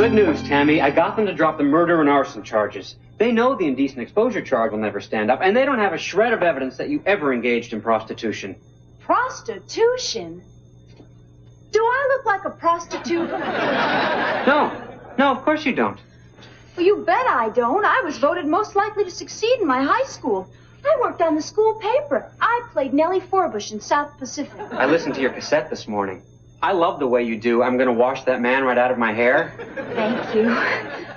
Good news, Tammy. I got them to drop the murder and arson charges. They know the indecent exposure charge will never stand up, and they don't have a shred of evidence that you ever engaged in prostitution. Prostitution? Do I look like a prostitute? No, of course you don't. Well, you bet I don't. I was voted most likely to succeed in my high school. I worked on the school paper. I played Nellie Forbush in South Pacific. I listened to your cassette this morning. I love the way you do "I'm gonna wash that man right out of my hair." Thank you.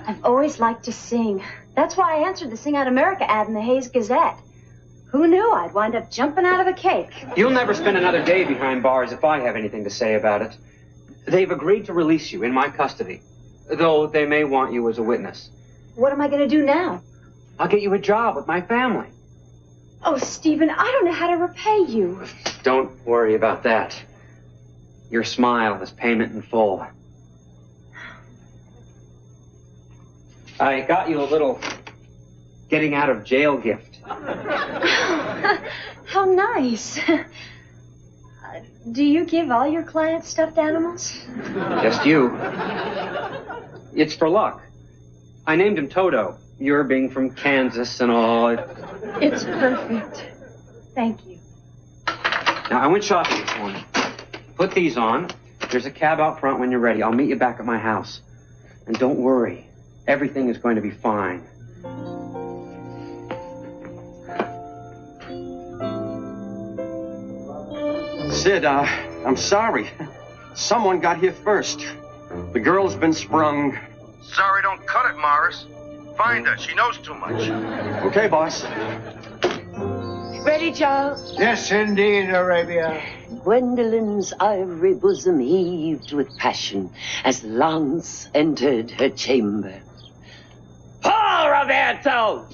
I've always liked to sing. That's why I answered the Sing Out America ad in the Hayes Gazette. Who knew I'd wind up jumping out of a cake? You'll never spend another day behind bars if I have anything to say about it. They've agreed to release you in my custody, though they may want you as a witness. What am I going to do now? I'll get you a job with my family. Oh, Stephen, I don't know how to repay you. Don't worry about that. Your smile is payment in full. I got you a little getting out of jail gift. How nice. Do you give all your clients stuffed animals? Just you. It's for luck. I named him Toto. You're being from Kansas and all. It's perfect. Thank you. Now, I went shopping this morning. Put these on. There's a cab out front when you're ready. I'll meet you back at my house. And don't worry. Everything is going to be fine. Sid, I'm sorry. Someone got here first. The girl's been sprung. Sorry, don't cut it, Morris. Find her. She knows too much. Okay, boss. Ready, Charles? Yes, indeed, Arabia. Gwendolyn's ivory bosom heaved with passion as Lance entered her chamber. Paul Roberto!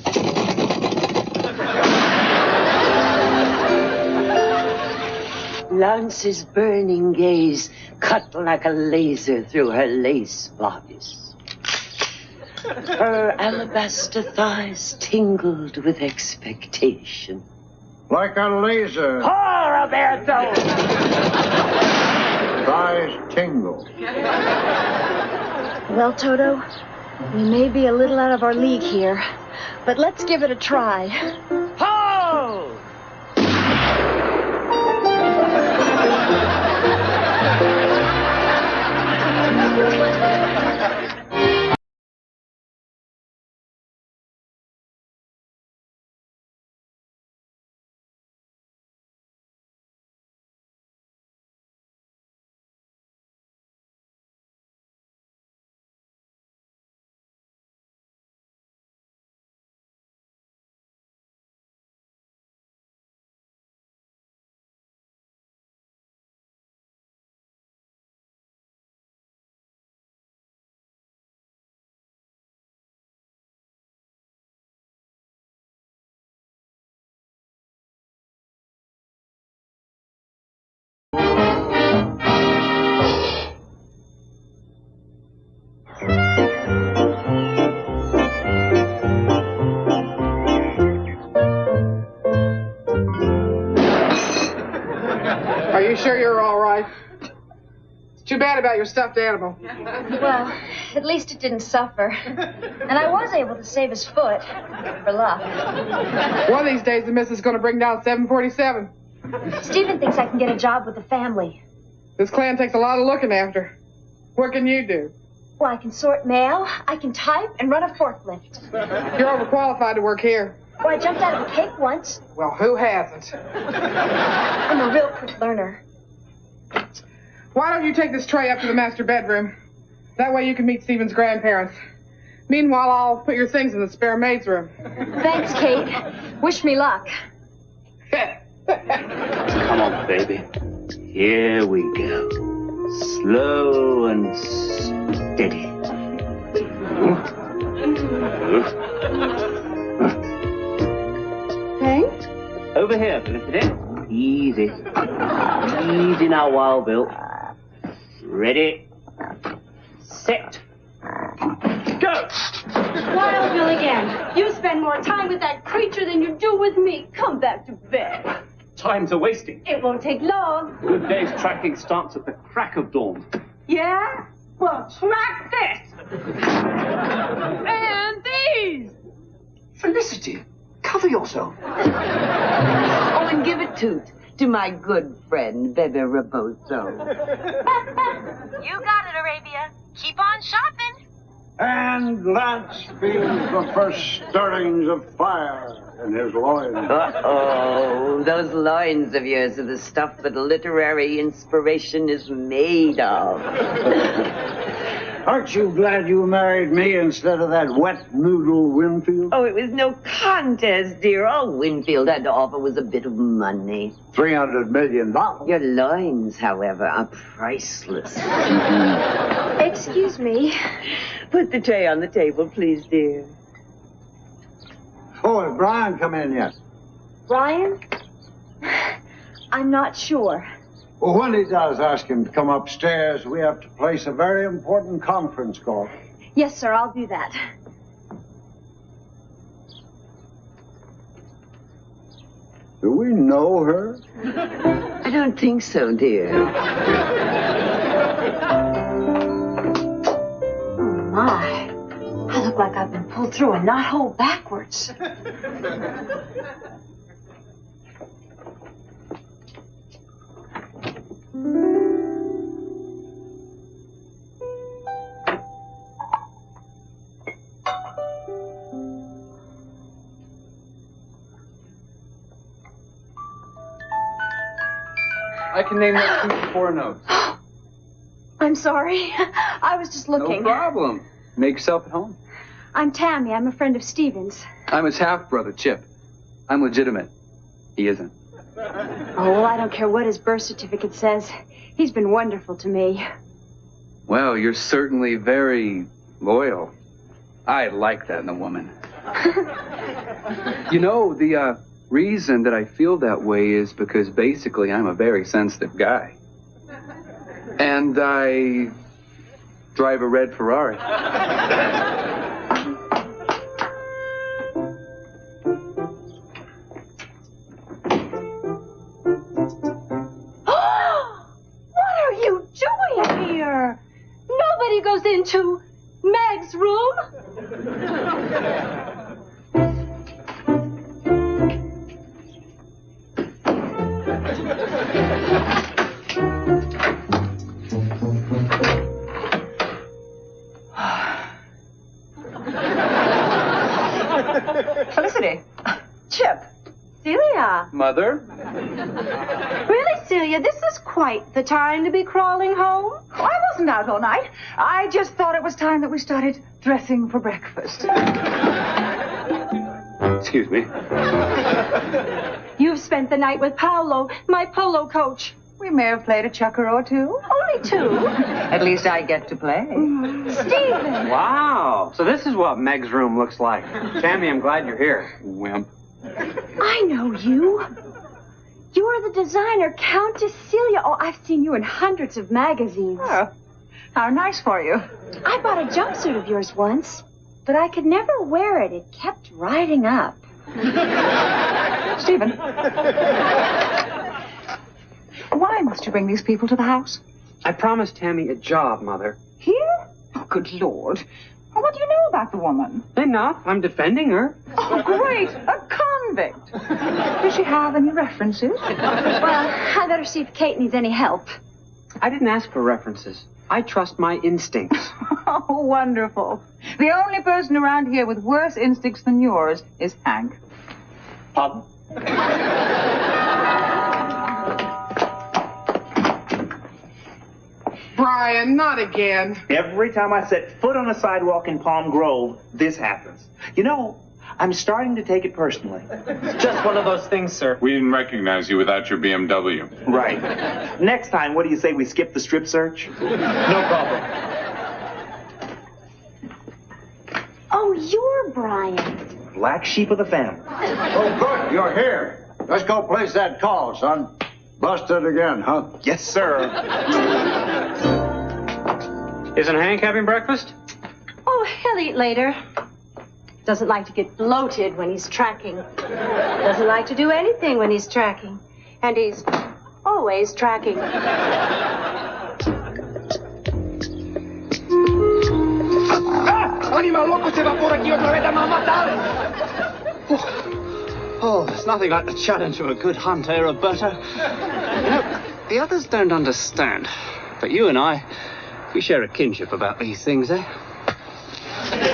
Lance's burning gaze cut like a laser through her lace bodice. Her alabaster thighs tingled with expectation. Like a laser. Paul Roberto! Thighs tingle. Well, Toto, we may be a little out of our league here, but let's give it a try. Paul! Are you sure you're all right? It's too bad about your stuffed animal. Well, at least it didn't suffer. And I was able to save his foot, for luck. One of these days, the missus is going to bring down 747. Stephen thinks I can get a job with the family. This clan takes a lot of looking after. What can you do? Well, I can sort mail, I can type, and run a forklift. You're overqualified to work here. Well, I jumped out of a cake once. Well, who hasn't? I'm a real quick learner. Why don't you take this tray up to the master bedroom? That way you can meet Stephen's grandparents. Meanwhile, I'll put your things in the spare maid's room. Thanks, Kate. Wish me luck. Come on, baby. Here we go. Slow and steady. Hank? Over here, Felicity. Easy. Easy now, Wild Bill. Ready. Set. Go! Wild Bill again. You spend more time with that creature than you do with me. Come back to bed. Time's a wasting. It won't take long. Good day's tracking starts at the crack of dawn. Yeah? Well, track this! And these! Felicity, cover yourself. Oh, and give a toot to my good friend, Bebe Rebozo. You got it, Arabia. Keep on shopping. And that feels the first stirrings of fire in his loins. Uh-oh, those loins of yours are the stuff that literary inspiration is made of. Aren't you glad you married me instead of that wet noodle Winfield? Oh, it was no contest, dear. All Winfield had to offer was a bit of money. $300 million. Your loins, however, are priceless. Excuse me. Put the tray on the table, please, dear. Oh, has Brian come in yet? Brian? I'm not sure. Well, when he does, ask him to come upstairs. We have to place a very important conference call. Yes, sir, I'll do that. Do we know her? I don't think so, dear. Oh, my. I look like I've been pulled through a knothole backwards. I can name those 2 to 4 notes. I'm sorry. I was just looking. No problem. Make yourself at home. I'm Tammy. I'm a friend of Steven's. I'm his half-brother, Chip. I'm legitimate. He isn't. Oh, well, I don't care what his birth certificate says. He's been wonderful to me. Well, you're certainly very loyal. I like that in a woman. You know, the reason that I feel that way is because basically I'm a very sensitive guy. And I drive a red Ferrari. What are you doing here? Nobody goes into Meg's room. Felicity. Chip. Celia. Mother? Really, Celia, this is quite the time to be crawling home. Oh, I wasn't out all night. I just thought it was time that we started dressing for breakfast. Excuse me. You've spent the night with Paolo, my polo coach. We may have played a chukker or two. Only 2. At least I get to play. Stephen. Wow. So this is what Meg's room looks like. Tammy, I'm glad you're here. Wimp. I know you. You're the designer, Countess Celia. Oh, I've seen you in hundreds of magazines. Oh, how nice for you. I bought a jumpsuit of yours once, but I could never wear it. It kept riding up. Stephen. Why must you bring these people to the house? I promised Tammy a job, Mother. Here? Oh, good Lord. Well, what do you know about the woman? Enough. I'm defending her. Oh, great. A convict. Does she have any references? Well, I better see if Kate needs any help. I didn't ask for references. I trust my instincts. Oh, wonderful. The only person around here with worse instincts than yours is Hank. Pardon? Brian, not again. Every time I set foot on a sidewalk in Palm Grove, this happens. You know, I'm starting to take it personally. It's just one of those things, sir. We didn't recognize you without your BMW. Right. Next time, what do you say we skip the strip search? No problem. Oh, you're Brian. Black sheep of the family. Oh, good. You're here. Let's go place that call, son. Busted again, huh? Yes, sir. Isn't Hank having breakfast? Oh, he'll eat later. Doesn't like to get bloated when he's tracking. Doesn't like to do anything when he's tracking. And he's always tracking. nothing like the challenge of a good hunt, eh, Roberta? You know, the others don't understand. But you and I, we share a kinship about these things, eh?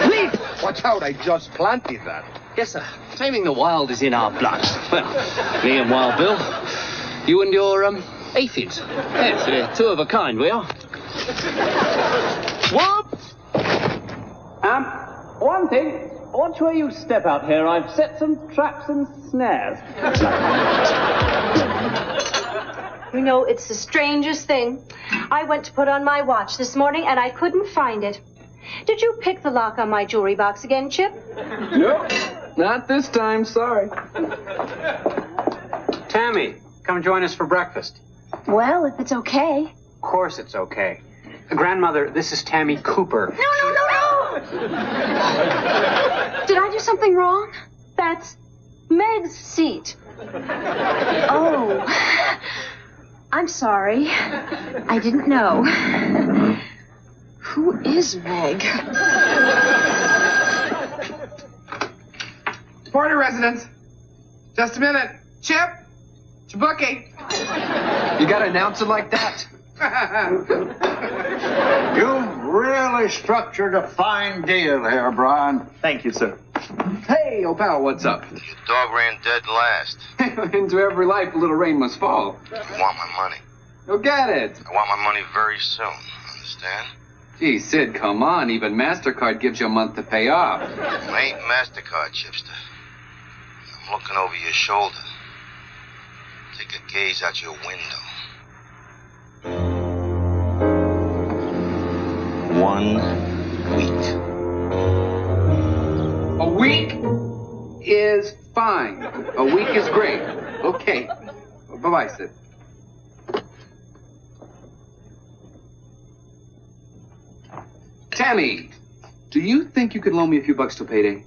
Please! Watch out, I just planted that. Yes, sir. Taming the wild is in our blood. Well, me and Wild Bill, you and your, aphids. Yes, we're two of a kind, we are. Whoops! One thing. Watch where you step out here. I've set some traps and snares. You know, it's the strangest thing. I went to put on my watch this morning, and I couldn't find it. Did you pick the lock on my jewelry box again, Chip? Nope. Not this time, sorry. Tammy, come join us for breakfast. Well, if it's okay. Of course it's okay. Grandmother, this is Tammy Cooper. No! Did I do something wrong? That's Meg's seat. Oh. I'm sorry. I didn't know. Who is Meg? Porter residence. Just a minute. Chip, Chibuki. You gotta announce it like that. You've really structured a fine deal here, Brian. Thank you, sir. Hey, old pal, what's up? Your dog ran dead last. Into every life, a little rain must fall. I want my money. Go get it. I want my money very soon. Understand? Gee, Sid, come on. Even MasterCard gives you a month to pay off. I ain't MasterCard, Chipster. I'm looking over your shoulder. Take a gaze out your window. 1 week. A week is fine. A week is great. Okay. Bye-bye, Sid. Tammy, do you think you could loan me a few bucks till payday?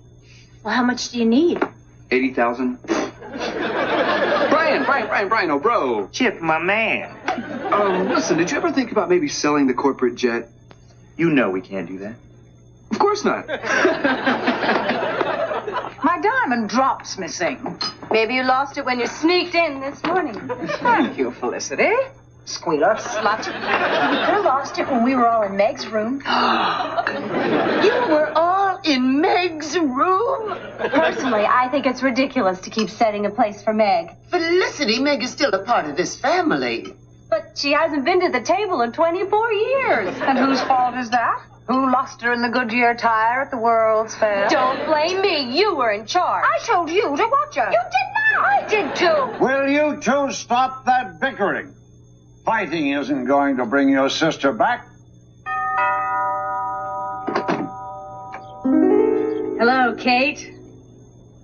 Well, how much do you need? 80,000. Brian, oh, bro. Chip, my man. Listen, did you ever think about maybe selling the corporate jet? You know we can't do that. Of course not. My diamond drop's missing. Maybe you lost it when you sneaked in this morning. Thank you, Felicity. Squealer slut. You lost it when we were all in Meg's room. You were all in Meg's room? Personally, I think it's ridiculous to keep setting a place for Meg. Felicity, Meg is still a part of this family. But she hasn't been to the table in 24 years. And whose fault is that? Who lost her in the Goodyear tire at the World's Fair? Don't blame me. You were in charge. I told you to watch her. You did not. I did too. Will you two stop that bickering? Fighting isn't going to bring your sister back. Hello, Kate.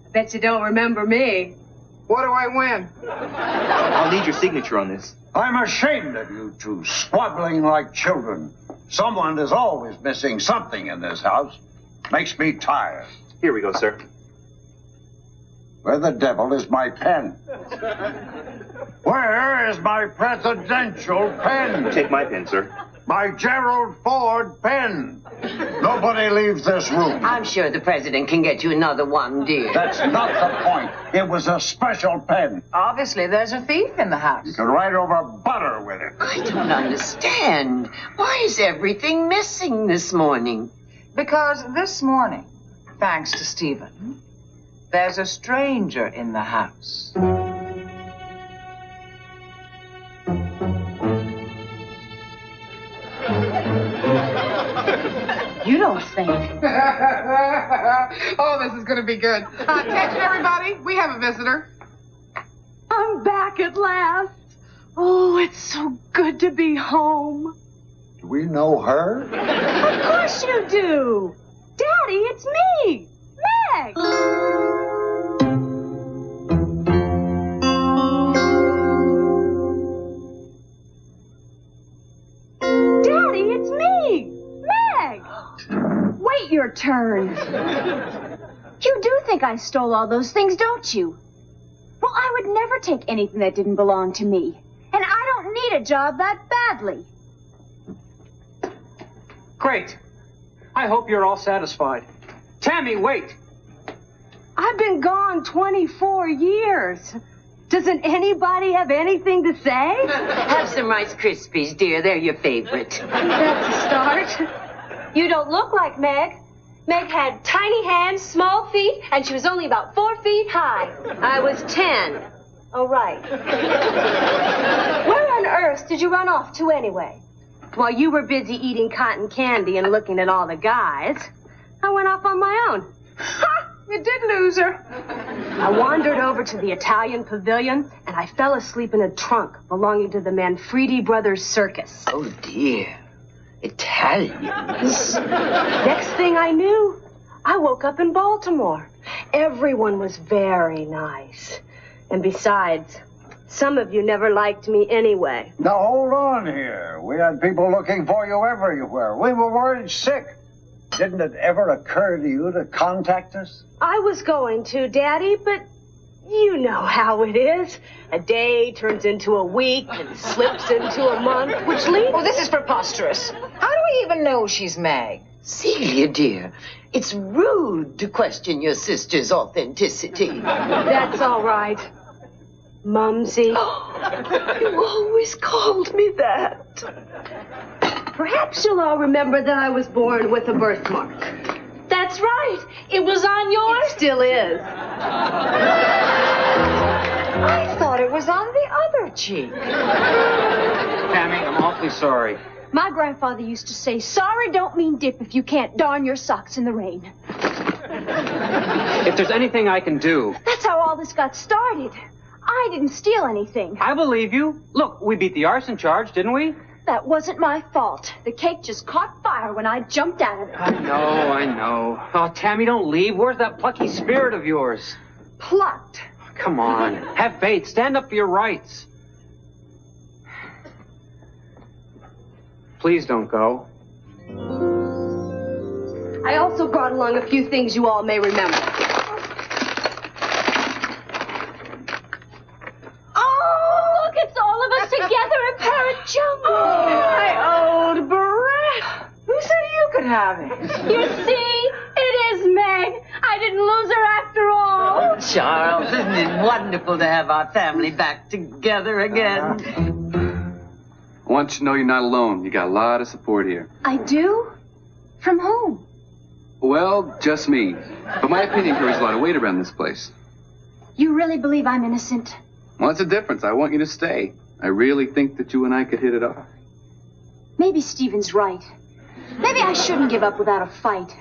I bet you don't remember me. What do I win? I'll need your signature on this. I'm ashamed of you two, squabbling like children. Someone is always missing something in this house. Makes me tired. Here we go, sir. Where the devil is my pen? Where is my presidential pen? Take my pen, sir. My Gerald Ford pen. Nobody leaves this room. I'm sure the president can get you another one, dear. That's not the point. It was a special pen. Obviously, there's a thief in the house. You could write over butter with it. I don't understand. Why is everything missing this morning? Because this morning, thanks to Stephen, there's a stranger in the house. You don't think. Oh, this is going to be good. Attention, everybody. We have a visitor. I'm back at last. Oh, it's so good to be home. Do we know her? Of course you do. Daddy, it's me, Meg. Daddy, it's me, Meg. Wait your turn. You do think I stole all those things, don't you? Well, I would never take anything that didn't belong to me. And I don't need a job that badly. Great. I hope you're all satisfied. Tammy, wait. I've been gone 24 years. Doesn't anybody have anything to say? Have some Rice Krispies, dear. They're your favorite. That's a start. You don't look like Meg. Meg had tiny hands, small feet, and she was only about 4 feet high. I was 10. Oh, right. Where on earth did you run off to anyway? While you were busy eating cotton candy and looking at all the guys, I went off on my own. Ha! You did lose her. I wandered over to the Italian pavilion, and I fell asleep in a trunk belonging to the Manfredi Brothers Circus. Oh, dear. Italians. Next thing I knew, I woke up in Baltimore. Everyone was very nice. And besides, some of you never liked me anyway. Now, hold on here. We had people looking for you everywhere. We were worried sick. Didn't it ever occur to you to contact us? I was going to, Daddy, but you know how it is. A day turns into a week and slips into a month, which leads... Oh, this is preposterous. How do we even know she's Meg? Celia, dear, it's rude to question your sister's authenticity. That's all right, Mumsy. You always called me that. Perhaps you'll all remember that I was born with a birthmark. That's right. It was on yours. It still is. I thought it was on the other cheek. Tammy, I'm awfully sorry. My grandfather used to say, sorry don't mean dip if you can't darn your socks in the rain. If there's anything I can do... That's how all this got started. I didn't steal anything. I believe you. Look, we beat the arson charge, didn't we? That wasn't my fault. The cake just caught fire when I jumped out of it. I know. Oh, Tammy, don't leave. Where's that plucky spirit of yours? Plucked. Come on. Have faith. Stand up for your rights. Please don't go. I also brought along a few things you all may remember. Oh, look, it's all of us together in Parrot Jungle. Oh, my old brat. Who said you could have it? You see, it is Meg. I didn't lose her after all. Oh, Charles, isn't it wonderful to have our family back together again? I want you to know you're not alone. You got a lot of support here. I do? From whom? Well, just me. But my opinion carries a lot of weight around this place. You really believe I'm innocent? What's the difference? I want you to stay. I really think that you and I could hit it off. Maybe Stephen's right. Maybe I shouldn't give up without a fight.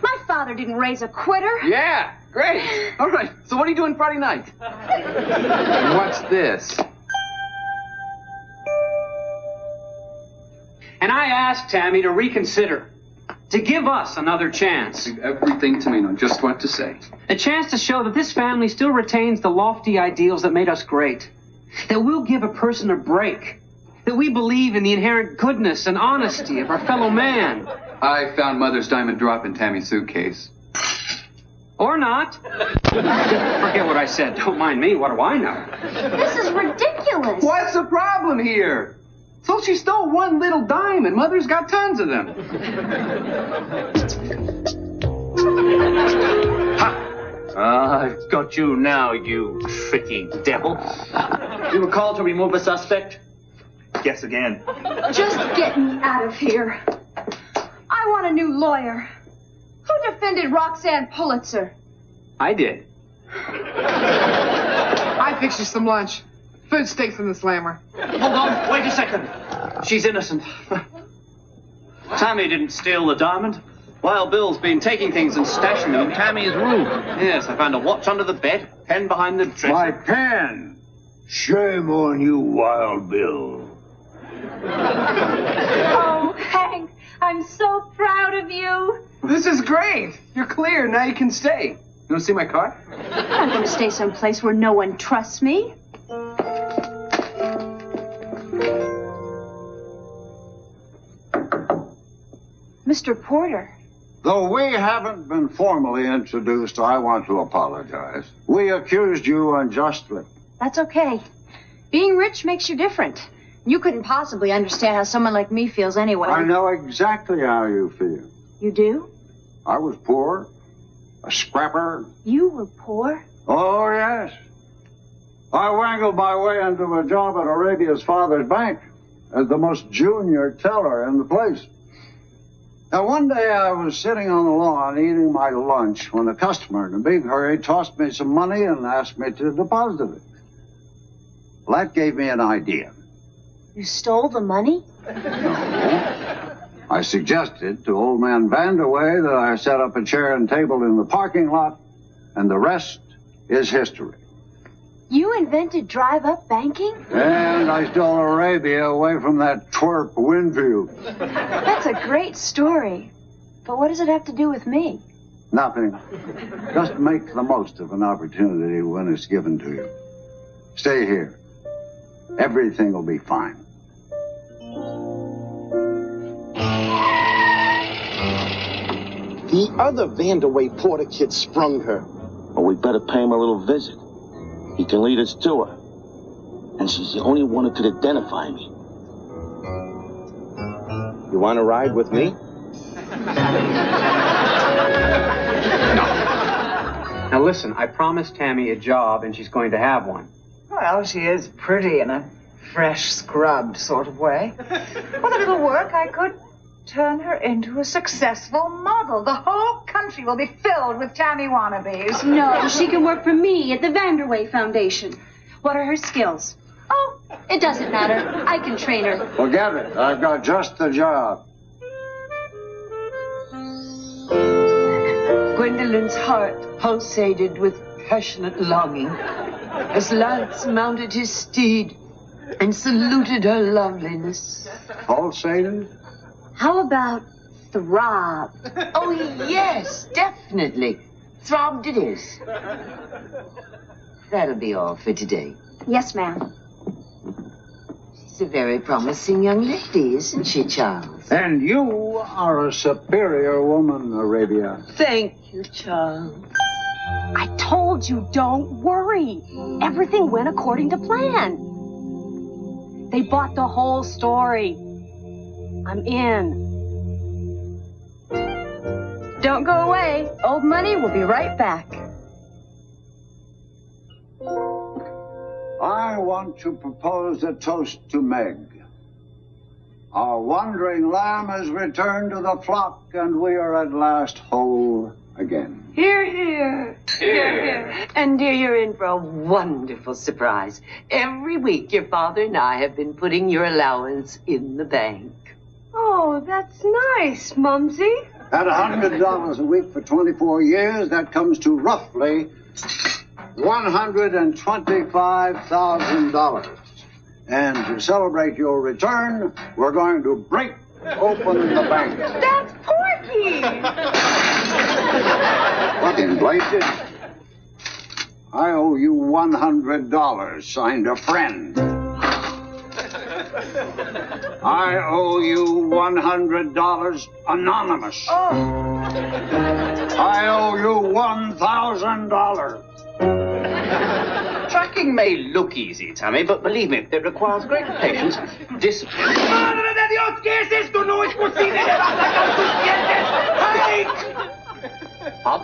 My father didn't raise a quitter. Yeah, great. All right, so what are you doing Friday night? And what's this? And I asked Tammy to reconsider. To give us another chance. Leave everything to me, know just what to say. A chance to show that this family still retains the lofty ideals that made us great. That we'll give a person a break. That we believe in the inherent goodness and honesty of our fellow man. I found Mother's diamond drop in Tammy's suitcase. Or not. Forget what I said. Don't mind me. What do I know? This is ridiculous. What's the problem here? So she stole one little diamond. Mother's got tons of them. I've got you now, you tricky devil. You were called to remove a suspect? Guess again. Just get me out of here. I want a new lawyer. Who defended Roxanne Pulitzer? I did. I fixed you some lunch. Food stinks in the slammer. Hold on, wait a second. She's innocent. Tammy didn't steal the diamond. Wild Bill's been taking things and stashing them in Tammy's room. Yes, I found a watch under the bed, pen behind the dresser. My pen! Shame on you, Wild Bill. Oh, Hank, I'm so proud of you. This is great. You're clear. Now you can stay. You want to see my car? I'm not going to stay someplace where no one trusts me. Mr. Porter. Though we haven't been formally introduced, I want to apologize. We accused you unjustly. That's okay. Being rich makes you different. You couldn't possibly understand how someone like me feels anyway. I know exactly how you feel. You do? I was poor, a scrapper. You were poor? Oh, yes. I wangled my way into a job at Arabia's father's bank as the most junior teller in the place. Now, one day I was sitting on the lawn eating my lunch when a customer in a big hurry tossed me some money and asked me to deposit it. Well, that gave me an idea. You stole the money? No. I suggested to old man Vanderway that I set up a chair and table in the parking lot, and the rest is history. You invented drive-up banking? And I stole Arabia away from that twerp Winfield. That's a great story. But what does it have to do with me? Nothing. Just make the most of an opportunity when it's given to you. Stay here. Everything will be fine. The other Vanderway Porter kid sprung her. Well, we better pay him a little visit. He can lead us to her. And she's the only one who could identify me. You want to ride with me? Now listen, I promised Tammy a job, and she's going to have one. Well, she is pretty in a fresh, scrubbed sort of way. With a little work, I could turn her into a successful model. The whole country will be filled with Tammy wannabes. No, she can work for me at the Vanderway Foundation. What are her skills? Oh, it doesn't matter. I can train her. Forget it. I've got just the job. Gwendolyn's heart pulsated with passionate longing as Lance mounted his steed and saluted her loveliness. Pulsated? How about throb? Oh, yes, definitely. Throbbed it is. That'll be all for today. Yes, ma'am. She's a very promising young lady, isn't she, Charles? And you are a superior woman, Arabia. Thank you, Charles. I told you, don't worry. Everything went according to plan. They bought the whole story. I'm in. Don't go away. Old Money will be right back. I want to propose a toast to Meg. Our wandering lamb has returned to the flock, and we are at last whole again. Hear, hear. Hear, hear. And dear, you're in for a wonderful surprise. Every week, your father and I have been putting your allowance in the bank. Oh, that's nice, Mumsy. At $100 a week for 24 years, that comes to roughly $125,000. And to celebrate your return, we're going to break open the bank. That's Porky! What in blazes? I owe you $100, signed a friend. I owe you $100, anonymous. Oh. I owe you $1,000. Tracking may look easy, Tammy, but believe me, it requires great patience, discipline. ¡Madre de Dios! ¿Qué es esto? ¡No es posible! ¡Le vas a sacar tus dientes! ¡Ay! Up.